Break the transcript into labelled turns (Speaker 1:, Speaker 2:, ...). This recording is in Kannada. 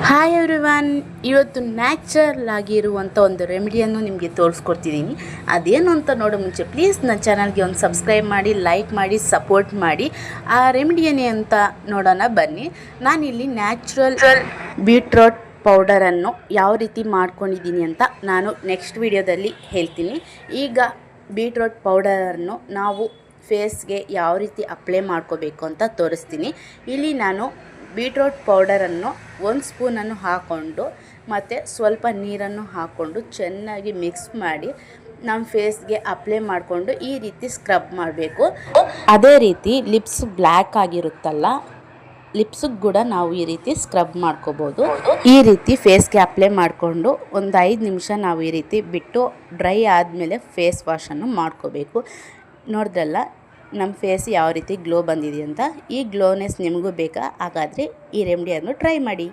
Speaker 1: ಹಾಯ್ ಎವ್ರಿವನ್, ಇವತ್ತು ನ್ಯಾಚುರಲ್ ಆಗಿರುವಂಥ ಒಂದು ರೆಮಿಡಿಯನ್ನು ನಿಮಗೆ ತೋರಿಸ್ಕೊಡ್ತಿದ್ದೀನಿ. ಅದೇನು ಅಂತ ನೋಡೋ ಮುಂಚೆ ಪ್ಲೀಸ್ ನನ್ನ ಚಾನಲ್ಗೆ ಒಂದು ಸಬ್ಸ್ಕ್ರೈಬ್ ಮಾಡಿ, ಲೈಕ್ ಮಾಡಿ, ಸಪೋರ್ಟ್ ಮಾಡಿ. ಆ ರೆಮಿಡಿ ಏನೇ ಅಂತ ನೋಡೋಣ ಬನ್ನಿ. ನಾನಿಲ್ಲಿ ನ್ಯಾಚುರಲ್ ಬೀಟ್ರೋಟ್ ಪೌಡರನ್ನು ಯಾವ ರೀತಿ ಮಾಡ್ಕೊಂಡಿದ್ದೀನಿ ಅಂತ ನಾನು ನೆಕ್ಸ್ಟ್ ವಿಡಿಯೋದಲ್ಲಿ ಹೇಳ್ತೀನಿ. ಈಗ ಬೀಟ್ರೋಟ್ ಪೌಡರನ್ನು ನಾವು ಫೇಸ್ಗೆ ಯಾವ ರೀತಿ ಅಪ್ಲೈ ಮಾಡ್ಕೋಬೇಕು ಅಂತ ತೋರಿಸ್ತೀನಿ. ಇಲ್ಲಿ ನಾನು ಬೀಟ್ರೋಟ್ ಪೌಡರನ್ನು 1 ಸ್ಪೂನನ್ನು ಹಾಕ್ಕೊಂಡು ಮತ್ತು ಸ್ವಲ್ಪ ನೀರನ್ನು ಹಾಕ್ಕೊಂಡು ಚೆನ್ನಾಗಿ ಮಿಕ್ಸ್ ಮಾಡಿ ನಮ್ಮ ಫೇಸ್ಗೆ ಅಪ್ಲೈ ಮಾಡಿಕೊಂಡು ಈ ರೀತಿ ಸ್ಕ್ರಬ್ ಮಾಡಬೇಕು. ಅದೇ ರೀತಿ ಲಿಪ್ಸ್ ಬ್ಲ್ಯಾಕ್ ಆಗಿರುತ್ತಲ್ಲ, ಲಿಪ್ಸಿಗೆ ಕೂಡ ನಾವು ಈ ರೀತಿ ಸ್ಕ್ರಬ್ ಮಾಡ್ಕೋಬೋದು. ಈ ರೀತಿ ಫೇಸ್ಗೆ ಅಪ್ಲೈ ಮಾಡಿಕೊಂಡು ಒಂದು 5 ನಿಮಿಷ ನಾವು ಈ ರೀತಿ ಬಿಟ್ಟು ಡ್ರೈ ಆದಮೇಲೆ ಫೇಸ್ ವಾಶನ್ನು ಮಾಡ್ಕೋಬೇಕು. ನೋಡಿದ್ರಲ್ಲ ನಮ್ಮ ಫೇಸ್ ಯಾವ ರೀತಿ ಗ್ಲೋ ಬಂದಿದೆ ಅಂತ. ಈ ಗ್ಲೋನೆಸ್ ನಿಮಗೂ ಬೇಕಾ? ಹಾಗಾದರೆ ಈ ರೆಮಿಡಿಯನ್ನು ಟ್ರೈ ಮಾಡಿ.